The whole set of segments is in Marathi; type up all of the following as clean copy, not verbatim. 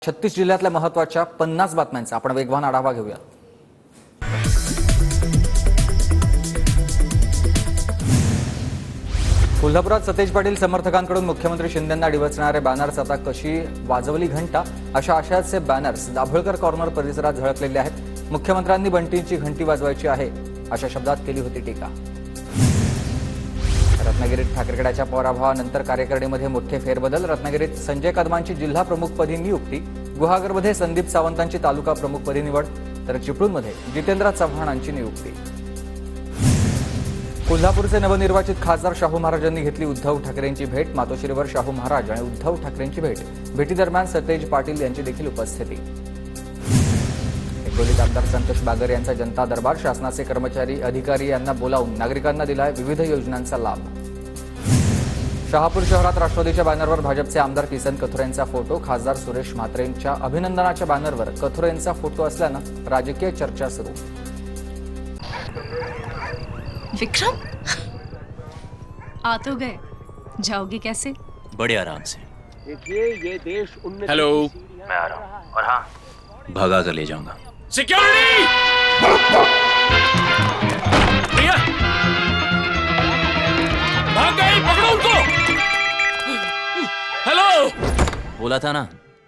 36 जिल्ह्यातल्या महत्त्वाच्या 50 बातम्यांचा आपण वेगवान आढावा घेऊया। कोल्हापुरात सतेज पाटील समर्थकांकडून मुख्यमंत्री शिंदेंना डिवचणारे बॅनर्स आता कशी वाजवली घंटा अशा आशयाचे बॅनर्स दाभोळकर कॉर्नर परिसरात झळकलेले आहेत। मुख्यमंत्र्यांनी बंटींची घंटी वाजवायची आहे अशा शब्दात केली होती टीका। रत्नागिरीत ठाकरेगडाच्या पराभवानंतर कार्यकारिणीमध्ये मोठे फेरबदल। रत्नागिरीत संजय कदमांची जिल्हा प्रमुखपदी नियुक्ती, गुहागरमध्ये संदीप सावंतांची तालुका प्रमुखपदी निवड, तर चिपळूणमध्ये जितेंद्र चव्हाणांची नियुक्ती। कोल्हापूरचे नवनिर्वाचित खासदार शाहू महाराजांनी घेतली उद्धव ठाकरेंची भेट। मातोश्रीवर शाहू महाराज आणि उद्धव ठाकरेंची भेट। भेटीदरम्यान सतेज पाटील यांची देखील उपस्थिती। हिंगोलीत आमदार संतोष बागर यांचा जनता दरबार। शासनाचे कर्मचारी अधिकारी यांना बोलावून नागरिकांना दिलाय विविध योजनांचा लाभ। शहापूर शहरात राष्ट्रवादीच्या बॅनरवर भाजपचे आमदार किसन कथोरेंचा फोटो। खासदार सुरेश म्हात्रेंच्या अभिनंदनाच्या बॅनरवर कथोरेंचा फोटो असल्यानं राजकीय चर्चा सुरू। विक्रम, आ तो गए, जाओगे कैसे? बड़े आराम से। देखिए ये देश हेलो, मैं आ रहा हूँ। और हाँ, भगा कर ले जाऊंगा। सिक्योरिटी! भाग गई, पकड़ो उनको। हेलो, बोला था ना,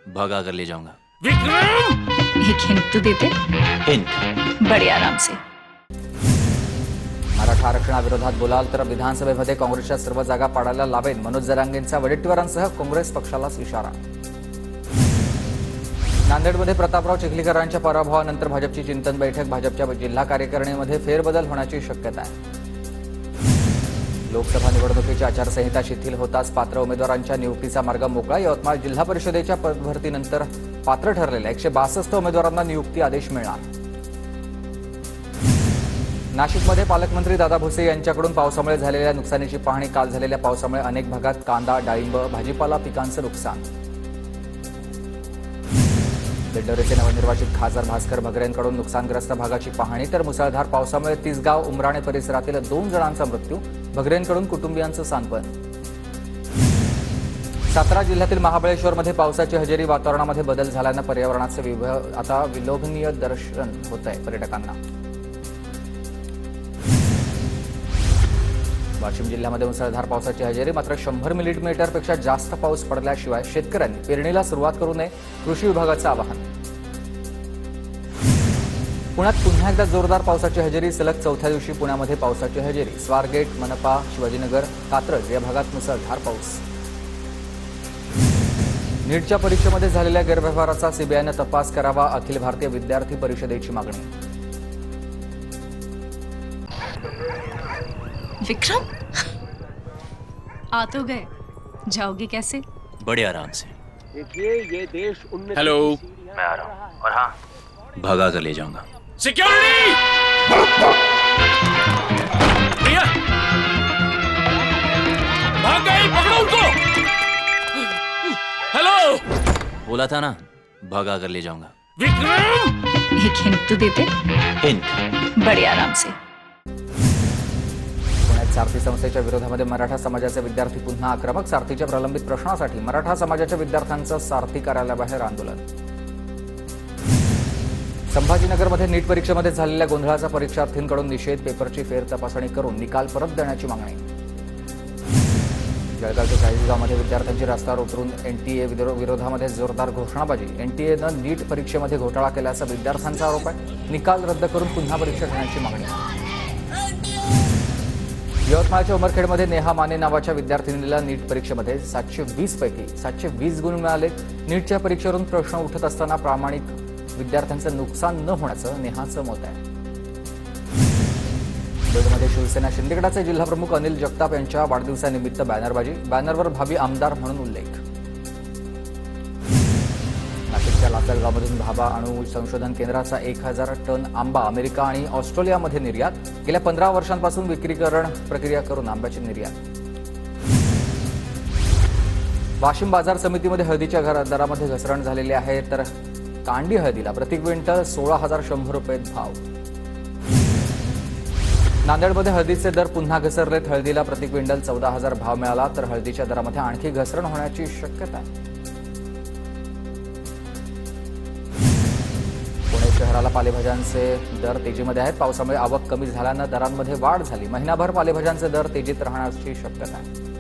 भगा कर ले जाऊंगा। विक्रम! एक हिंट तो देते। हिंट? बड़े आराम से। मराठा आरक्षणाविरोधात बोलाल तर विधानसभेमध्ये काँग्रेसच्या सर्व जागा पाडायला लावेन। मनोज जरांगेंचा वडेट्टीवारांसह काँग्रेस पक्षालाच इशारा। नांदेडमध्ये प्रतापराव चिखलीकरांच्या पराभवानंतर भाजपची चिंतन बैठक। भाजपच्या जिल्हा कार्यकारिणीमध्ये फेरबदल होण्याची शक्यता आहे। लोकसभा निवडणुकीची आचारसंहिता शिथिल होताच पात्र उमेदवारांच्या नियुक्तीचा मार्ग मोकळा। यवतमाळ जिल्हा परिषदेच्या पदभरतीनंतर पात्र ठरलेल्या 162 उमेदवारांना नियुक्ती आदेश मिळणार। नाशिकमध्ये पालकमंत्री दादा भुसे यांच्याकडून पावसामुळे झालेल्या नुकसानीची पाहणी। काल झालेल्या पावसामुळे अनेक भागात कांदा, डाळिंब, भाजीपाला पिकांचं नुकसान। दिंडोरीचे नवनिर्वाचित खासदार भास्कर भगरेंकडून नुकसानग्रस्त भागाची पाहणी। तर मुसळधार पावसामुळे तिसगाव, उमराणे परिसरातील 2 जणांचा मृत्यू। भगरेंकडून कुटुंबियांचं सांत्वन। सातारा जिल्ह्यातील महाबळेश्वरमध्ये पावसाची हजेरी। वातावरणामध्ये बदल झाल्यानं पर्यावरणाचं आता विलोभनीय दर्शन होत आहे पर्यटकांना। वाशिम जिल्ह्यामध्ये मुसळधार पावसाची हजेरी। मात्र 100 मिलीमीटरपेक्षा जास्त पाऊस पडल्याशिवाय शेतकऱ्यांनी पेरणीला सुरुवात करू नये, कृषी विभागाचं आवाहन। पुण्यात पुन्हा एकदा जोरदार पावसाची हजेरी। सलग 4थ्या दिवशी पुण्यामध्ये पावसाची हजेरी। स्वारगेट, मनपा, शिवाजीनगर, कात्रज या भागात मुसळधार पाऊस। नीटच्या परीक्षेमध्ये झालेल्या गैरव्यवहाराचा सीबीआयनं तपास करावा, अखिल भारतीय विद्यार्थी परिषदेची मागणी। विक्रम, आ तो गए, जाओगे कैसे? बड़े आराम से। देखिए ये देश हेलो, मैं आ रहा हूँ। और हाँ, भगा कर ले जाऊंगा। सिक्योरिटी! भाग गई, पकड़ो उनको। हेलो, बोला था ना, भगा कर ले जाऊंगा। विक्रम! एक हिंट तो देते। हिंट? बड़े आराम से। पुण्यात सारथी संस्थेच्या विरोधामध्ये मराठा समाजाचे विद्यार्थी पुन्हा आक्रमक। सारथीच्या प्रलंबित प्रश्नासाठी मराठा समाजाच्या विद्यार्थ्यांचं सारथी कार्यालयाबाहेर आंदोलन। संभाजीनगरमध्ये नीट परीक्षेमध्ये झालेल्या गोंधळाचा परीक्षार्थींकडून निषेध। पेपरची फेर तपासणी करून निकाल परत देण्याची मागणी। जळगावच्या चाळीसगावमध्ये विद्यार्थ्यांची रस्त्यावर उतरून एनटीए विरोधामध्ये जोरदार घोषणाबाजी। एनटीएनं नीट परीक्षेमध्ये घोटाळा केल्याचा विद्यार्थ्यांचा आरोप आहे। निकाल रद्द करून पुन्हा परीक्षा घेण्याची मागणी। यवतमाळच्या उमरखेडमध्ये नेहा माने नावाच्या विद्यार्थिनीला नीट परीक्षेमध्ये 720 पैकी 720 गुण मिळाले। नीटच्या परीक्षेवरून प्रश्न उठत असताना प्रामाणिक विद्यार्थ्यांचं नुकसान न होण्याचं नेहाचं मत आहे। बीडमध्ये शिवसेना शिंदेगडाचे जिल्हाप्रमुख अनिल जगताप यांच्या वाढदिवसानिमित्त बॅनरबाजी। बॅनरवर भावी आमदार म्हणून उल्लेख। नाशिकच्या लासलगावमधून भाभा अणु संशोधन केंद्राचा 1000 टन आंबा अमेरिका आणि ऑस्ट्रेलियामध्ये निर्यात। गेल्या 15 वर्षांपासून विक्रीकरण प्रक्रिया करून आंब्याची निर्यात। वाशिम बाजार समितीमध्ये हळदीच्या दरामध्ये घसरण झालेली आहे। तर कांडी हळदीला प्रति क्विंटल 16,100 रुपये भाव। नांदेडमध्ये हळदीचे दर पुन्हा घसरलेत। हळदीला प्रति क्विंटल 14,000 भाव मिळाला, तर हळदीच्या दरामध्ये आणखी घसरण होण्याची शक्यता आहे। शहराला पालेभाज्यांचे दर तेजीमध्ये आहेत. पावसामुळे आवक कमी झाल्यानं दरांमध्ये वाढ झाली. महिनाभर पालेभाज्यांचे दर तेजीत राहण्याची शक्यता आहे.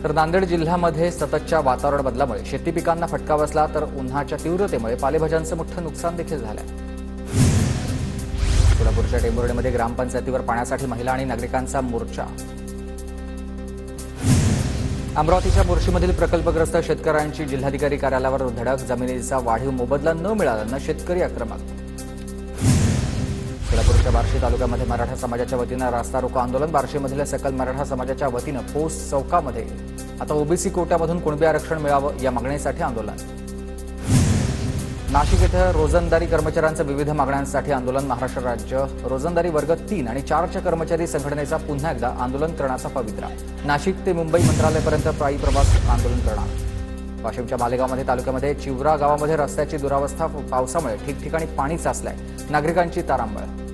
तर नांदेड जिल्ह्यामध्ये सततच्या वातावरण बदलामुळे शेती पिकांना फटका बसला, तर उन्हाच्या तीव्रतेमुळे पालेभाज्यांचं मोठं नुकसान देखील झालंय. सोलापूरच्या टेंभुर्णीमध्ये ग्रामपंचायतीवर पाण्यासाठी महिला आणि नागरिकांचा मोर्चा. अमरावतीच्या मोर्शीमधील प्रकल्पग्रस्त शेतकऱ्यांची जिल्हाधिकारी कार्यालयावर धडक. जमिनीचा वाढीव मोबदला न मिळाल्यानं शेतकरी आक्रमक. सोलापूरच्या बार्शी तालुक्यामध्ये मराठा समाजाच्या वतीनं रास्ता रोको आंदोलन. बार्शीमधील सकल मराठा समाजाच्या वतीनं पोस्ट चौकामध्ये आता ओबीसी कोट्यामधून कुणबी आरक्षण मिळावं या मागणीसाठी आंदोलन. नाशिक इथं रोजंदारी कर्मचाऱ्यांचं विविध मागण्यांसाठी आंदोलन. महाराष्ट्र राज्य रोजंदारी वर्ग 3 आणि 4च्या कर्मचारी संघटनेचा पुन्हा एकदा आंदोलन करण्याचा पवित्रा. नाशिक ते मुंबई मंत्रालयापर्यंत पायी प्रवास आंदोलन करणार. वाशिमच्या मालेगावमध्ये तालुक्यामध्ये चिवरा गावामध्ये रस्त्याची दुरावस्था. पावसामुळे ठिकठिकाणी पाणी साचलंय. नागरिकांची तारांबळ.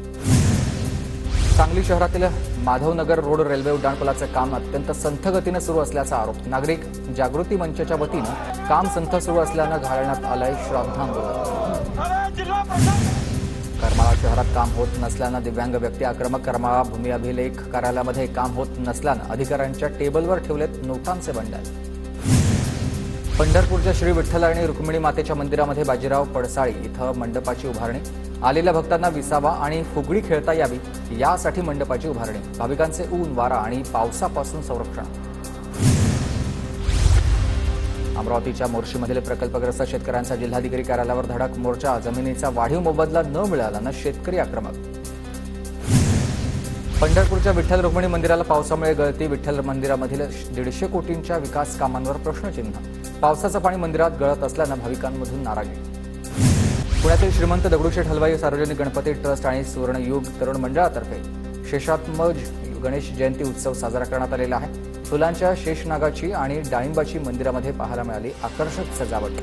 सांगली शहरातील माधवनगर रोड रेल्वे उड्डाणपुलाचं काम अत्यंत संथ गतीनं सुरू असल्याचा आरोप. नागरिक जागृती मंचच्या वतीनं काम संथ सुरू असल्यानं घालण्यात आलंय श्रद्धांदोलन. करमाळा शहरात काम होत नसल्यानं दिव्यांग व्यक्ती आक्रमक. करमाळा भूमी अभिलेख कार्यालयामध्ये काम होत नसल्यानं अधिकाऱ्यांच्या टेबलवर ठेवलेत नोटांचे बंडल. पंढरपूरच्या श्री विठ्ठल आणि रुक्मिणी मातेच्या मंदिरामध्ये बाजीराव पडसाळी इथं मंडपाची उभारणी. आलेल्या भक्तांना विसावा आणि फुगडी खेळता यावी यासाठी मंडपाची उभारणी. भाविकांचे ऊन, वारा आणि पावसापासून संरक्षण. अमरावतीच्या मोर्शीमधील प्रकल्पग्रस्त शेतकऱ्यांचा जिल्हाधिकारी कार्यालयावर धडक. मोर्चा. जमिनीचा वाढीव मोबदला न मिळाल्यानं शेतकरी आक्रमक. पंढरपूरच्या विठ्ठल रुक्मिणी मंदिराला पावसामुळे गळती. विठ्ठल मंदिरामधील 150 कोटींच्या विकास कामांवर प्रश्नचिन्ह. पावसाचं पाणी मंदिरात गळत असल्यानं भाविकांमधून नाराजी. पुण्यातील श्रीमंत दगडूशेठ हलवाई सार्वजनिक गणपती ट्रस्ट आणि सुवर्णयुग तरुण मंडळातर्फे शेषात्मज गणेश जयंती उत्सव साजरा करण्यात आलेला आहे. फुलांच्या शेषनागाची आणि डाळिंबाची मंदिरामध्ये पाहायला मिळाली आकर्षक सजावट.